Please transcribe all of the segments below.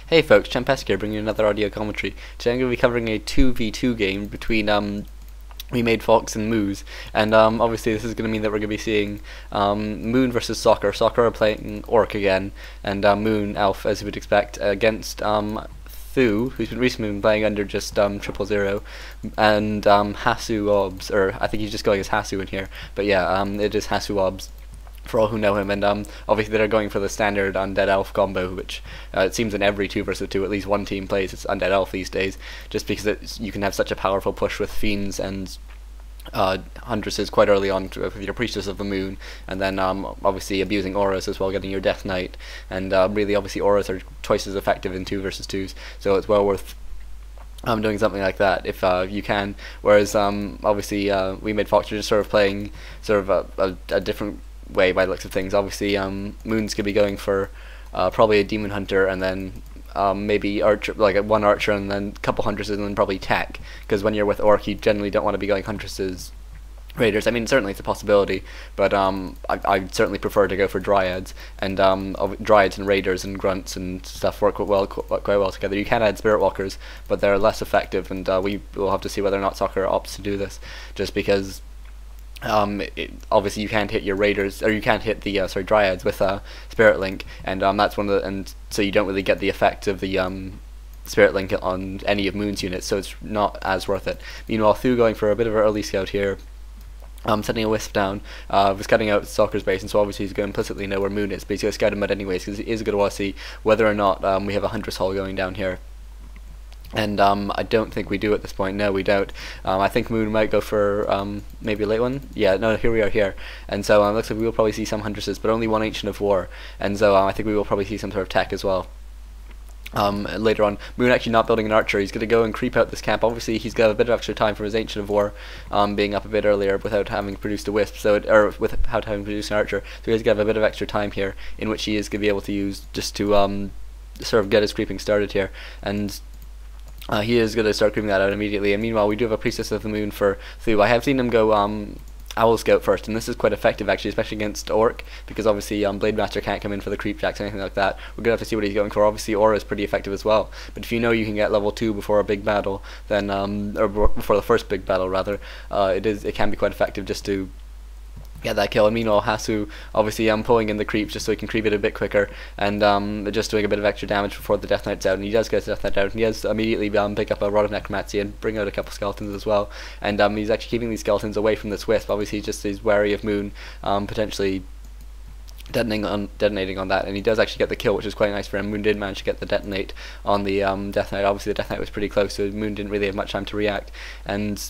Hey folks, Champesk here, bringing you another audio commentary. Today I'm going to be covering a 2v2 game between We Made Fox and Mouz, and obviously this is going to mean that we're going to be seeing Moon versus SocceR. SocceR are playing Orc again, and Moon, Elf, as you would expect, against th000, who's been recently been playing under just 000, and HasuObs, or I think he's just going as Hasu in here, but yeah, it is HasuObs for all who know him, and obviously they're going for the standard undead elf combo, which it seems in every 2 versus 2 at least one team plays. It's undead elf these days, just because you can have such a powerful push with fiends and huntresses quite early on with your priestess of the moon, and then obviously abusing auras as well, getting your death knight, and really obviously auras are twice as effective in 2 versus 2s, so it's well worth doing something like that if you can. Whereas obviously We Made Fox are just sort of playing sort of a different way by the looks of things. Obviously Moon's could be going for probably a demon hunter, and then maybe archer, like one archer and then a couple huntresses, and then probably tech, because when you're with orc you generally don't want to be going huntresses, raiders. I mean, certainly it's a possibility, but I'd certainly prefer to go for dryads, and dryads and raiders and grunts and stuff work quite well together. You can add spirit walkers, but they're less effective, and we will have to see whether or not SocceR opts to do this, just because obviously you can't hit your raiders, or you can't hit the dryads with a spirit link, and that's one of the, and so you don't really get the effect of the spirit link on any of Moon's units, so it's not as worth it. Meanwhile, th000 going for a bit of an early scout here, setting a wisp down, was cutting out SocceR's base, and so obviously he's going to implicitly know where Moon is, but he's going to scout him out anyways, because he is going to want to see whether or not we have a huntress hall going down here. And I don't think we do at this point. No, we don't. I think Moon might go for maybe a late one. Yeah, no, here we are here. And so it looks like we will probably see some huntresses, but only one Ancient of War. And so I think we will probably see some sort of tech as well. Later on, Moon actually not building an archer. He's going to go and creep out this camp. Obviously he's got a bit of extra time for his Ancient of War being up a bit earlier without having produced a wisp, so or without having produced an archer, so he's going to have a bit of extra time here, in which he is going to be able to use just to sort of get his creeping started here. And he is going to start creeping that out immediately. And meanwhile, we do have a priestess of the moon for th000. I have seen him go owl scout first, and this is quite effective actually, especially against orc, because obviously Blade Master can't come in for the creep jacks or anything like that. We're gonna have to see what he's going for. Obviously aura is pretty effective as well, but if you know you can get level 2 before a big battle, then or before the first big battle rather, it can be quite effective just to get that kill. And meanwhile, Hasu obviously pulling in the creeps just so he can creep it a bit quicker, and just doing a bit of extra damage before the Death Knight's out. And he does get his Death Knight out, and he does immediately pick up a Rod of Necromancy and bring out a couple skeletons as well. And he's actually keeping these skeletons away from this wisp. Obviously he's wary of Moon potentially detonating on that, and he does actually get the kill, which is quite nice for him. Moon did manage to get the detonate on the Death Knight. Obviously the Death Knight was pretty close, so Moon didn't really have much time to react. And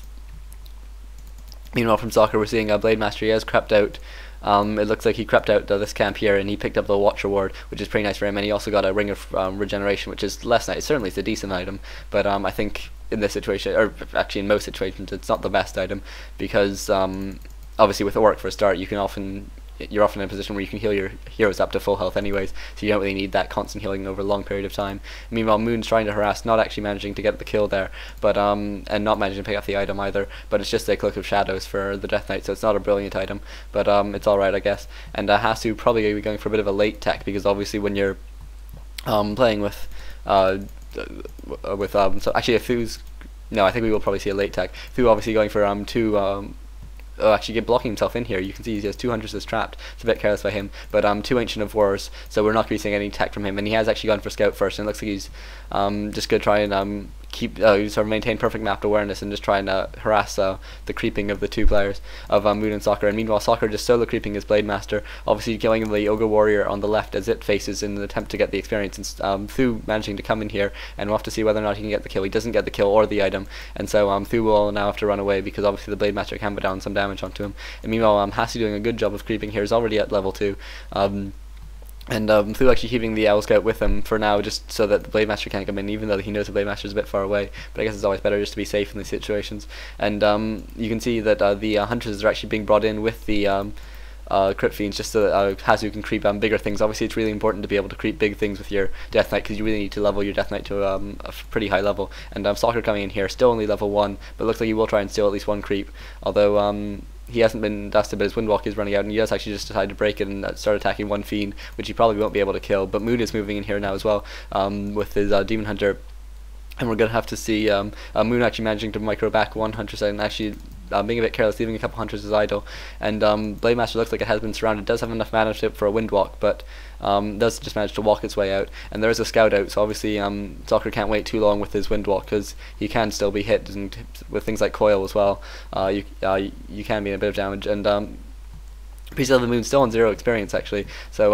meanwhile, from SocceR, we're seeing Blade Master. He has crept out. It looks like he crept out this camp here, and he picked up the Watch Reward, which is pretty nice for him. And he also got a Ring of Regeneration, which is less nice. Certainly, it's a decent item, but I think in this situation, or actually in most situations, it's not the best item, because obviously with Orc for a start, you're often in a position where you can heal your heroes up to full health anyways, so you don't really need that constant healing over a long period of time. Meanwhile, Moon's trying to harass, not actually managing to get the kill there, but and not managing to pick up the item either, but it's just a Cloak of Shadows for the Death Knight, so it's not a brilliant item, but it's alright, I guess. And Hasu probably going to be going for a bit of a late tech, because obviously when you're playing with so actually if th000's, no, I think we will probably see a late tech. th000 obviously going for two actually blocking himself in here. You can see he has 2 huntresses trapped. It's a bit careless by him, but 2 Ancient of Wars, so we're not going to be seeing any tech from him. And he has actually gone for scout first, and it looks like he's just going to try and keep sort of maintain perfect map awareness and just try and harass the creeping of the 2 players of Moon and SocceR. And meanwhile, SocceR just solo creeping his Blade Master, obviously killing the Ogre Warrior on the left as it faces in an attempt to get the experience, and th000 managing to come in here, and we'll have to see whether or not he can get the kill. He doesn't get the kill or the item, and so th000 will now have to run away, because obviously the Blade Master can put down some damage onto him. And meanwhile, Hasu doing a good job of creeping here, is already at level 2. And th000 actually keeping the Owl Scout with him for now, just so that the Blade Master can't come in, even though he knows the Blade Master is a bit far away. But I guess it's always better just to be safe in these situations. And you can see that the Huntresses are actually being brought in with the Crypt Fiends, just so that Hasu can creep bigger things. Obviously it's really important to be able to creep big things with your Death Knight, because you really need to level your Death Knight to a pretty high level. And SocceR coming in here, still only level 1, but looks like he will try and steal at least one creep, although he hasn't been dusted, but his Windwalk is running out, and he does actually just decide to break it and start attacking one Fiend, which he probably won't be able to kill. But Moon is moving in here now as well, with his Demon Hunter, and we're going to have to see Moon actually managing to micro back one Hunter and actually being a bit careless, leaving a couple Hunters as idle. And Blade Master looks like it has been surrounded, does have enough mana to, for a Windwalk, but does just manage to walk its way out. And there is a Scout out, so obviously SocceR can't wait too long with his Windwalk, because he can still be hit, and with things like Coil as well, you can be in a bit of damage. And Priest of the Moon still on 0 experience actually, so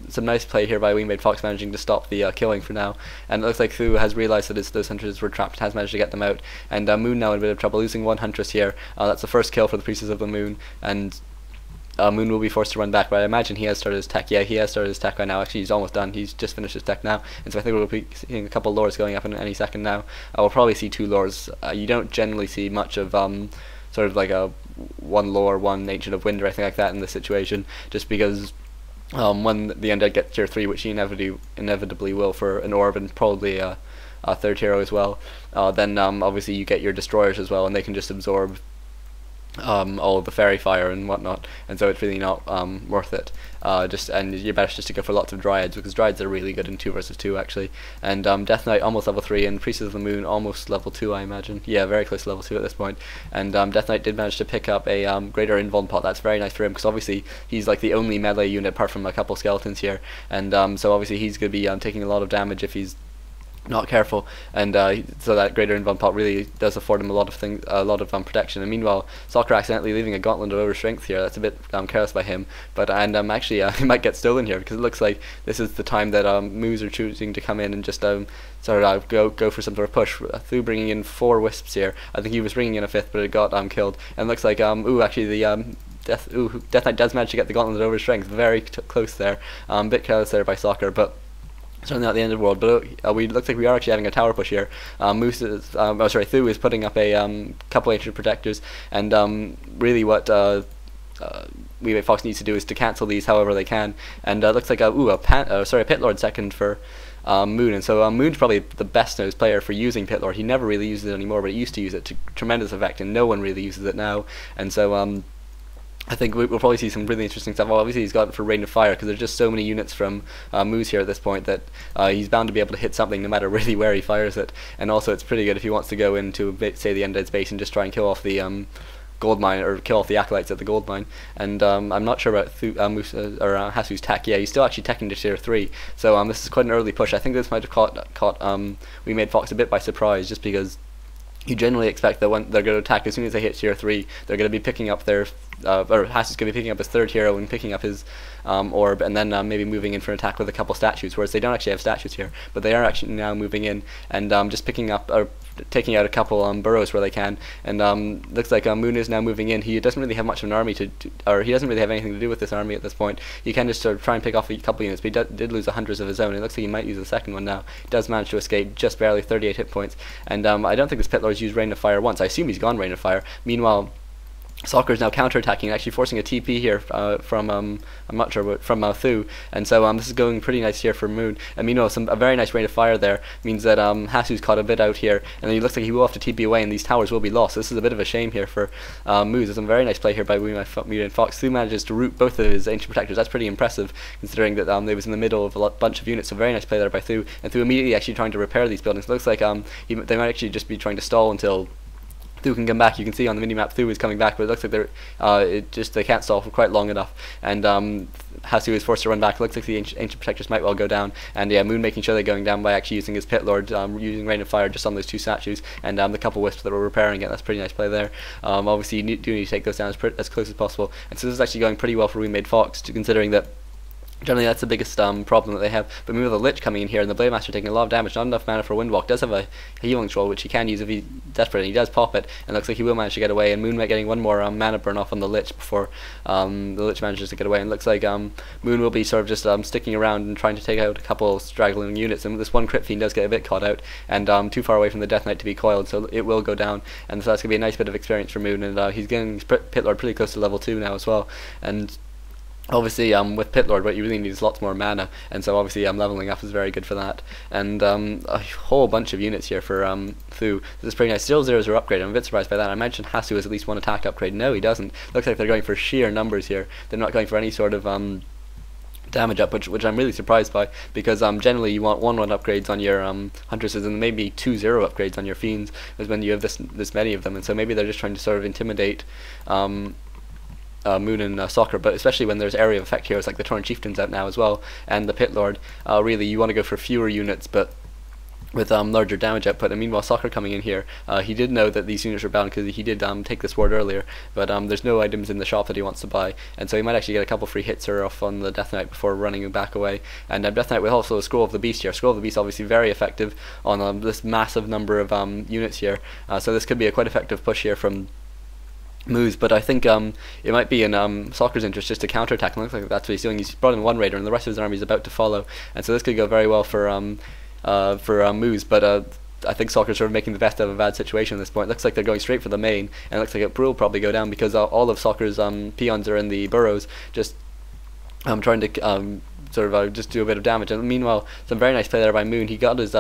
some nice play here by Wingmade Fox managing to stop the killing for now. And it looks like th000 has realised that those Hunters were trapped, has managed to get them out, and Moon now in a bit of trouble, losing one Huntress here. That's the first kill for the Priestess of the Moon, and Moon will be forced to run back, but I imagine he has started his tech. Yeah, he has started his tech right now. Actually, he's almost done. He's just finished his tech now, and so I think we'll be seeing a couple lures going up in any second now. We'll probably see 2 lures. You don't generally see much of sort of like a 1 lore, 1 Ancient of Wind or anything like that in this situation, just because when the Undead get tier 3, which he inevitably will for an Orb and probably a 3rd hero as well, then obviously you get your Destroyers as well, and they can just absorb all of the fairy fire and whatnot, and so it's really not worth it. And you're better just to go for lots of Dryads, because Dryads are really good in 2 versus 2 actually. And Death Knight almost level 3, and Priestess of the Moon almost level 2, I imagine. Yeah, very close to level 2 at this point. And Death Knight did manage to pick up a greater invuln pot. That's very nice for him, because obviously he's like the only melee unit apart from a couple skeletons here, and so obviously he's going to be taking a lot of damage if he's not careful, and so that greater invuln pot really does afford him a lot of protection. And meanwhile, SocceR accidentally leaving a Gauntlet of Overstrength here. That's a bit careless by him, but actually he might get stolen here, because it looks like this is the time that Mouz are choosing to come in and just sort of go for some sort of push. Th000 bringing in 4 Wisps here. I think he was bringing in a 5th, but it got killed. And it looks like actually the Death Knight does manage to get the Gauntlet of Overstrength. Very close there. Bit careless there by SocceR, but certainly not the end of the world. But we looks like we are actually having a tower push here. Mouz is, th000 is putting up a couple Ancient Protectors, and really what Wingmade Fox needs to do is to cancel these however they can. And it looks like a Pit Lord second for Moon, and so Moon's probably the best known player for using Pit Lord. He never really uses it anymore, but he used to use it to tremendous effect, and no one really uses it now. And so I think we'll probably see some really interesting stuff. Well, obviously he's got it for Rain of Fire, because there's just so many units from Mouz here at this point that he's bound to be able to hit something no matter really where he fires it. And also it's pretty good if he wants to go into, say, the Undead's base and just try and kill off the gold mine, or kill off the acolytes at the gold mine. And I'm not sure about HasuObs' tech. Yeah, he's still actually teching to tier 3, so this is quite an early push. I think this might have caught Wingmade Fox a bit by surprise, just because you generally expect that when they're going to attack, as soon as they hit tier 3, they're going to be picking up their or Hasu's going to be picking up his 3rd hero and picking up his orb, and then maybe moving in for an attack with a couple statues, whereas they don't actually have statues here, but they are actually now moving in and just picking up or taking out a couple burrows where they can. And looks like Moon is now moving in. He doesn't really have much of an army or he doesn't really have anything to do with this army at this point. He can just sort of try and pick off a couple units, but he did lose 100 of his own. It looks like he might use the 2nd one now. He does manage to escape, just barely 38 hit points. And I don't think this Pit Lord's used Rain of Fire once. I assume he's gone Rain of Fire. Meanwhile, SocceR is now counter-attacking, actually forcing a TP here from I'm not sure, but from th000, and so this is going pretty nice here for Moon. And meanwhile, a very nice Rain of Fire there means that Hasu's caught a bit out here, and then he looks like he will have to TP away, and these towers will be lost. So this is a bit of a shame here for Mouz. There's some very nice play here by Wingmade Fox. th000 manages to root both of his Ancient Protectors. That's pretty impressive, considering that they was in the middle of a bunch of units. So very nice play there by th000, and th000 immediately actually trying to repair these buildings. It looks like they might actually just be trying to stall until th000 can come back. You can see on the minimap th000 is coming back, but it looks like they can't stall for quite long enough, and Hasu is forced to run back. It looks like the Ancient Protectors might well go down, and yeah, Moon making sure they're going down by actually using his Pit Lord, using Rain of Fire just on those 2 statues, and the couple Wisps that were repairing it. That's pretty nice play there. Obviously you do need to take those down as close as possible, and so this is actually going pretty well for Wingmade Fox, considering that generally that's the biggest problem that they have. But maybe the Lich coming in here and the Blade Master taking a lot of damage, not enough mana for Windwalk. Does have a healing troll which he can use if he's desperate, and he does pop it, and looks like he will manage to get away. And Moon might getting one more mana burn off on the Lich before the Lich manages to get away. And looks like Moon will be sort of just sticking around and trying to take out a couple straggling units. And this one Crit Fiend does get a bit caught out, and too far away from the Death Knight to be coiled, so it will go down. And so that's going to be a nice bit of experience for Moon, and he's getting Pit Lord pretty close to level 2 now as well. And Obviously, with Pit Lord, what you really need is lots more mana, and so obviously leveling up is very good for that. And a whole bunch of units here for Thu. This is pretty nice. Still zeros are upgraded. I'm a bit surprised by that. I mentioned Hasu has at least one attack upgrade. No, he doesn't. Looks like they're going for sheer numbers here. They're not going for any sort of damage up, which I'm really surprised by, because generally you want 1/1 upgrades on your huntresses and maybe 2/0 upgrades on your fiends, is when you have this many of them, and so maybe they're just trying to sort of intimidate Moon and SocceR, but especially when there's area of effect heroes like the Torrent Chieftains out now as well, and the Pit Lord. Really, you want to go for fewer units, but with larger damage output. And meanwhile, SocceR coming in here, he did know that these units were bound because he did take this ward earlier, but there's no items in the shop that he wants to buy, and so he might actually get a couple free hits or off on the Death Knight before running back away. And Death Knight with also a Scroll of the Beast here. Scroll of the Beast obviously very effective on this massive number of units here, so this could be a quite effective push here from Mouz, but I think it might be in SocceR's interest just to counterattack, and it looks like that's what he's doing. He's brought in one raider and the rest of his army is about to follow, and so this could go very well for Mouz, but I think SocceR's sort of making the best of a bad situation at this point. It looks like they're going straight for the main, and it looks like it will probably go down because all of SocceR's peons are in the burrows, just trying to sort of just do a bit of damage. And meanwhile, some very nice play there by Moon. He got his